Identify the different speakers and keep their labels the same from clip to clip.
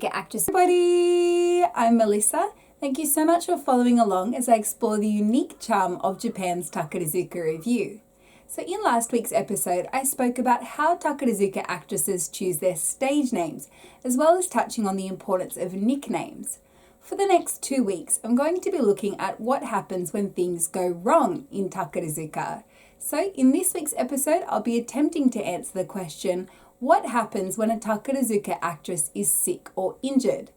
Speaker 1: Actress. Everybody, I'm Melissa. Thank you so much for following along as I explore the unique charm of Japan's Takarazuka Revue. So in last week's episode, I spoke about how Takarazuka actresses choose their stage names, as well as touching on the importance of nicknames. For the next 2 weeks, I'm going to be looking at what happens when things go wrong in Takarazuka. So in this week's episode, I'll be attempting to answer the question, what happens when a Takarazuka actress is sick or injured?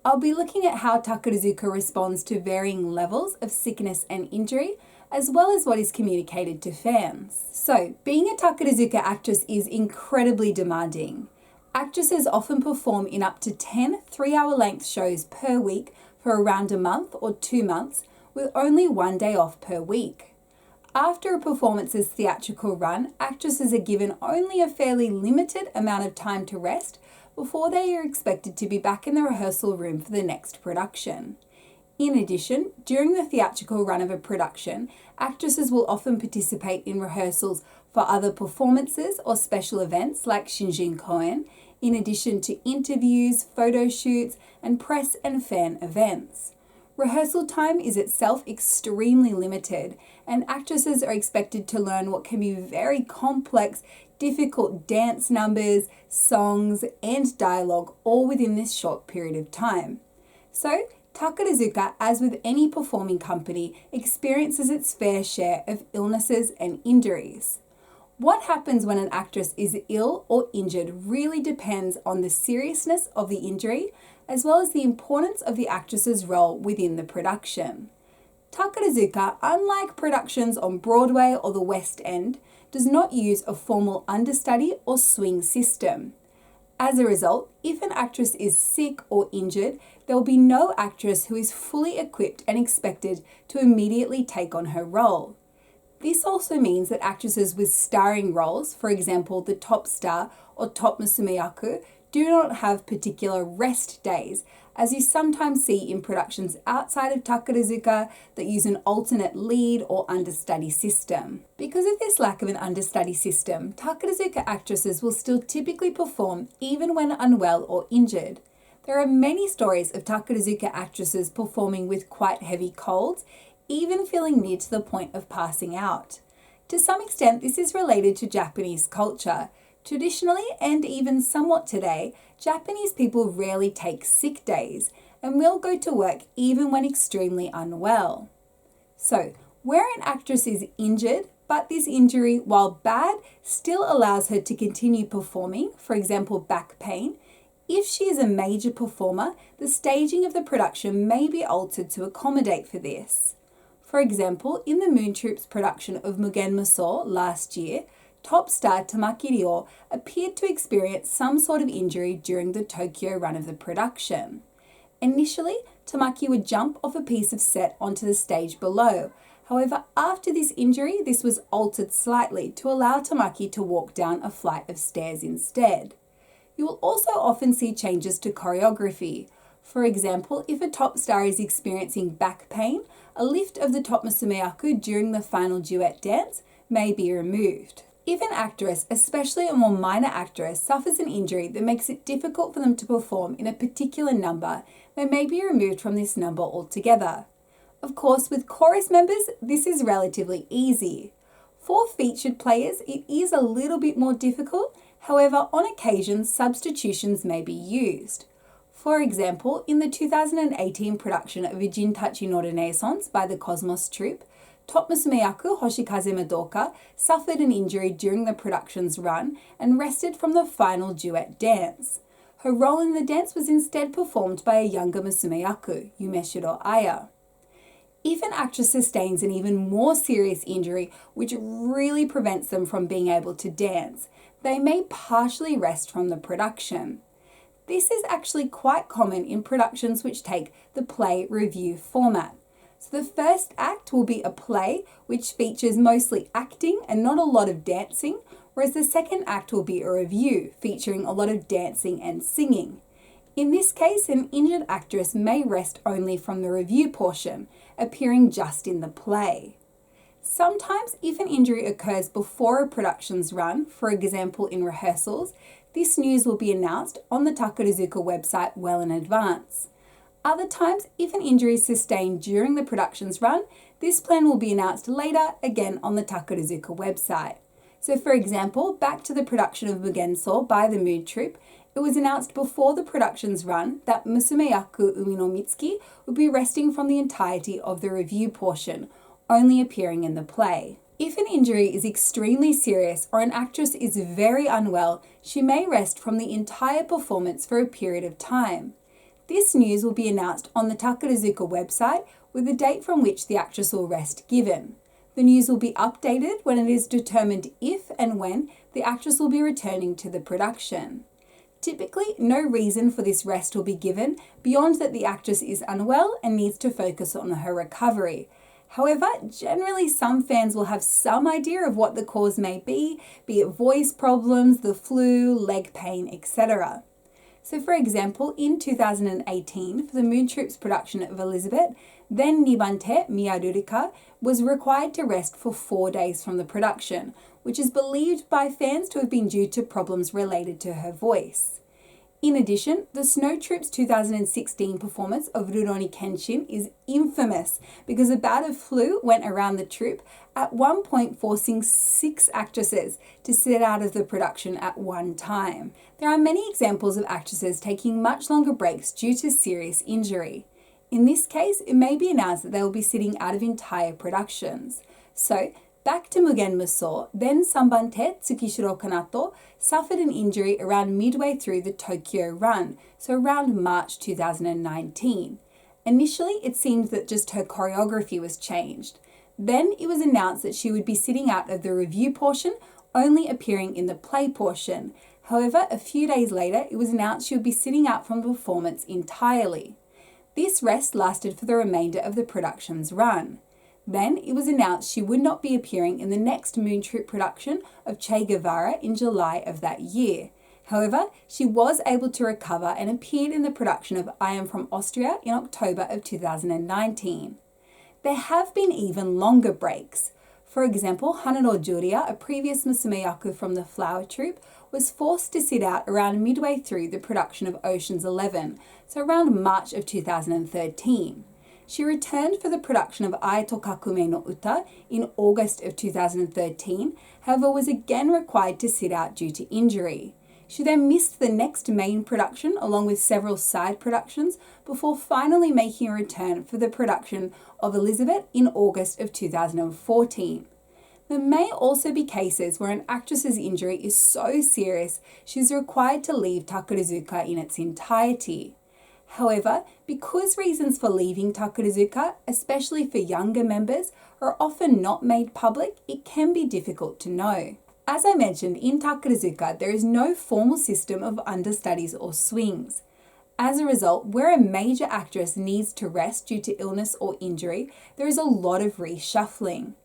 Speaker 1: I'll be looking at how Takarazuka responds to varying levels of sickness and injury, as well as what is communicated to fans. So, being a Takarazuka actress is incredibly demanding. Actresses often perform in up to 10 3-hour length shows per week for around a month or 2 months, with only 1 day off per week. After a performance's theatrical run, actresses are given only a fairly limited amount of time to rest before they are expected to be back in the rehearsal room for the next production. In addition, during the theatrical run of a production, actresses will often participate in rehearsals for other performances or special events like Shinjin Koen, in addition to interviews, photo shoots, and press and fan events. Rehearsal time is itself extremely limited, and actresses are expected to learn what can be very complex, difficult dance numbers, songs, and dialogue all within this short period of time. So, Takarazuka, as with any performing company, experiences its fair share of illnesses and injuries. What happens when an actress is ill or injured really depends on the seriousness of the injury, as well as the importance of the actress's role within the production. Takarazuka, unlike productions on Broadway or the West End, does not use a formal understudy or swing system. As a result, if an actress is sick or injured, there will be no actress who is fully equipped and expected to immediately take on her role. This also means that actresses with starring roles, for example the top star or top musumeyaku, do not have particular rest days, as you sometimes see in productions outside of Takarazuka that use an alternate lead or understudy system. Because of this lack of an understudy system, Takarazuka actresses will still typically perform even when unwell or injured. There are many stories of Takarazuka actresses performing with quite heavy colds, even feeling near to the point of passing out. To some extent, this is related to Japanese culture. Traditionally, and even somewhat today, Japanese people rarely take sick days and will go to work even when extremely unwell. So, where an actress is injured, but this injury, while bad, still allows her to continue performing, for example back pain, if she is a major performer, the staging of the production may be altered to accommodate for this. For example, in the Moon Troupe's production of Mugen Muso last year, top star Tamaki Ryo appeared to experience some sort of injury during the Tokyo run of the production. Initially, Tamaki would jump off a piece of set onto the stage below. However, after this injury, this was altered slightly to allow Tamaki to walk down a flight of stairs instead. You will also often see changes to choreography. For example, if a top star is experiencing back pain, a lift of the top musumeyaku during the final duet dance may be removed. If an actress, especially a more minor actress, suffers an injury that makes it difficult for them to perform in a particular number, they may be removed from this number altogether. Of course, with chorus members, this is relatively easy. For featured players, it is a little bit more difficult. However, on occasion, substitutions may be used. For example, in the 2018 production of Ijintachi no Renaissance by the Cosmos Troupe, top musumeyaku Hoshikaze Madoka suffered an injury during the production's run and rested from the final duet dance. Her role in the dance was instead performed by a younger musumeyaku, Yumeshiro Aya. If an actress sustains an even more serious injury, which really prevents them from being able to dance, they may partially rest from the production. This is actually quite common in productions which take the play review format. So the first act will be a play which features mostly acting and not a lot of dancing, whereas the second act will be a review featuring a lot of dancing and singing. In this case, an injured actress may rest only from the review portion, appearing just in the play. Sometimes, if an injury occurs before a production's run, for example in rehearsals, This news will be announced on the Takarazuka website well in advance. Other times, if an injury is sustained during the production's run, this plan will be announced later, again on the Takarazuka website. So for example, back to the production of Mugenso by the Mood Troupe, it was announced before the production's run that Musumeyaku Umi no Mitsuki would be resting from the entirety of the review portion, only appearing in the play. If an injury is extremely serious or an actress is very unwell, she may rest from the entire performance for a period of time. This news will be announced on the Takarazuka website with the date from which the actress will rest given. The news will be updated when it is determined if and when the actress will be returning to the production. Typically, no reason for this rest will be given beyond that the actress is unwell and needs to focus on her recovery. However, generally some fans will have some idea of what the cause may be it voice problems, the flu, leg pain, etc. So for example, in 2018, for the Moon Troupe's production of Elizabeth, then Nibante Miyarurika was required to rest for 4 days from the production, which is believed by fans to have been due to problems related to her voice. In addition, the Snow Troupe's 2016 performance of Rurouni Kenshin is infamous because a bout of flu went around the troupe, at one point forcing 6 actresses to sit out of the production at one time. There are many examples of actresses taking much longer breaks due to serious injury. In this case, it may be announced that they will be sitting out of entire productions. So, back to Mugen Muso, then Sanbante Tsukishiro Kanato suffered an injury around midway through the Tokyo run, so around March 2019. Initially, it seemed that just her choreography was changed. Then it was announced that she would be sitting out of the review portion, only appearing in the play portion. However, a few days later, it was announced she would be sitting out from the performance entirely. This rest lasted for the remainder of the production's run. Then it was announced she would not be appearing in the next Moon Troupe production of Che Guevara in July of that year. However, she was able to recover and appeared in the production of I Am From Austria in October of 2019. There have been even longer breaks. For example, Hanano Juria, a previous Musumeyaku from the Flower Troupe, was forced to sit out around midway through the production of Ocean's 11, so around March of 2013. She returned for the production of Ai Tokakume no Uta in August of 2013, however was again required to sit out due to injury. She then missed the next main production along with several side productions before finally making a return for the production of Elizabeth in August of 2014. There may also be cases where an actress's injury is so serious she is required to leave Takarazuka in its entirety. However, because reasons for leaving Takarazuka, especially for younger members, are often not made public, it can be difficult to know. As I mentioned, in Takarazuka, there is no formal system of understudies or swings. As a result, where a major actress needs to rest due to illness or injury, there is a lot of reshuffling.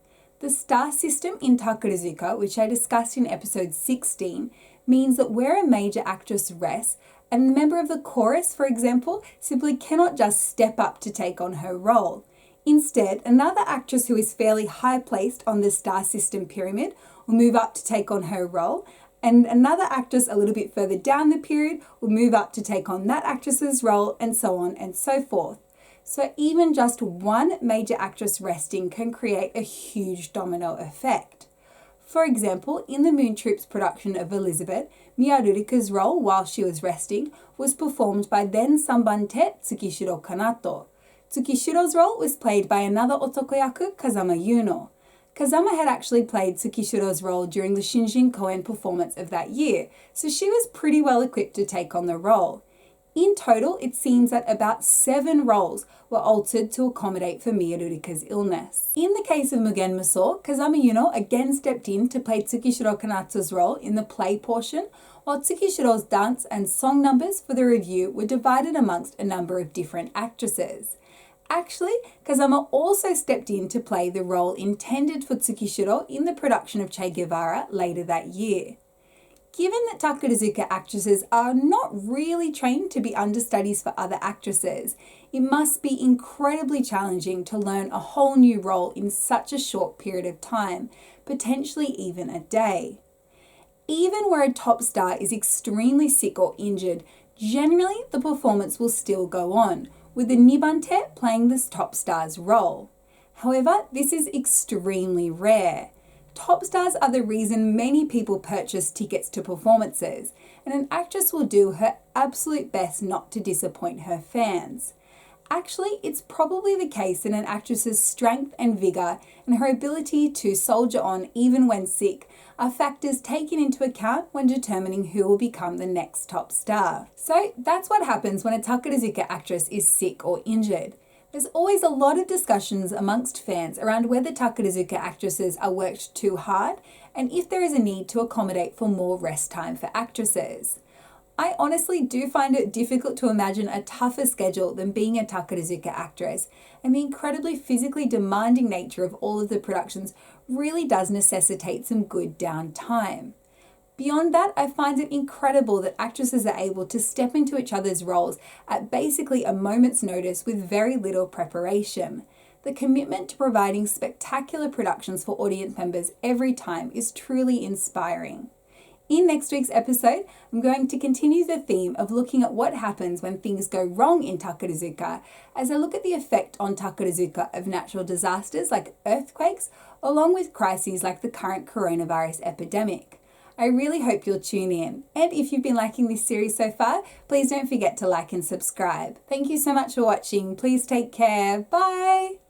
Speaker 1: The star system in Takarazuka, which I discussed in episode 16, means that where a major actress rests, a member of the chorus, for example, simply cannot just step up to take on her role. Instead, another actress who is fairly high placed on the star system pyramid will move up to take on her role, and another actress a little bit further down the period will move up to take on that actress's role, and so on and so forth. So even just one major actress resting can create a huge domino effect. For example, in the Moon Troupe's production of Elizabeth, Miyarurika's role while she was resting was performed by then Sanbante Tsukishiro Kanato. Tsukishiro's role was played by another otokoyaku, Kazama Yuno. Kazama had actually played Tsukishiro's role during the Shinjin Koen performance of that year, so she was pretty well equipped to take on the role. In total, it seems that about 7 roles were altered to accommodate for Miyarurika's illness. In the case of Mugen Muso, Kazama Yuno again stepped in to play Tsukishiro Kanato's role in the play portion, while Tsukishiro's dance and song numbers for the review were divided amongst a number of different actresses. Actually, Kazama also stepped in to play the role intended for Tsukishiro in the production of Che Guevara later that year. Given that Takarazuka actresses are not really trained to be understudies for other actresses, it must be incredibly challenging to learn a whole new role in such a short period of time, potentially even a day. even where a top star is extremely sick or injured, generally the performance will still go on, with the nibante playing the top star's role. However, this is extremely rare. Top stars are the reason many people purchase tickets to performances, and an actress will do her absolute best not to disappoint her fans. Actually, it's probably the case that an actress's strength and vigour and her ability to soldier on even when sick are factors taken into account when determining who will become the next top star. So that's what happens when a Takarazuka actress is sick or injured. There's always a lot of discussions amongst fans around whether Takarazuka actresses are worked too hard and if there is a need to accommodate for more rest time for actresses. I honestly do find it difficult to imagine a tougher schedule than being a Takarazuka actress, and the incredibly physically demanding nature of all of the productions really does necessitate some good downtime. Beyond that, I find it incredible that actresses are able to step into each other's roles at basically a moment's notice with very little preparation. The commitment to providing spectacular productions for audience members every time is truly inspiring. In next week's episode, I'm going to continue the theme of looking at what happens when things go wrong in Takarazuka, as I look at the effect on Takarazuka of natural disasters like earthquakes, along with crises like the current coronavirus epidemic. I really hope you'll tune in. And if you've been liking this series so far, please don't forget to like and subscribe. Thank you so much for watching. Please take care. Bye!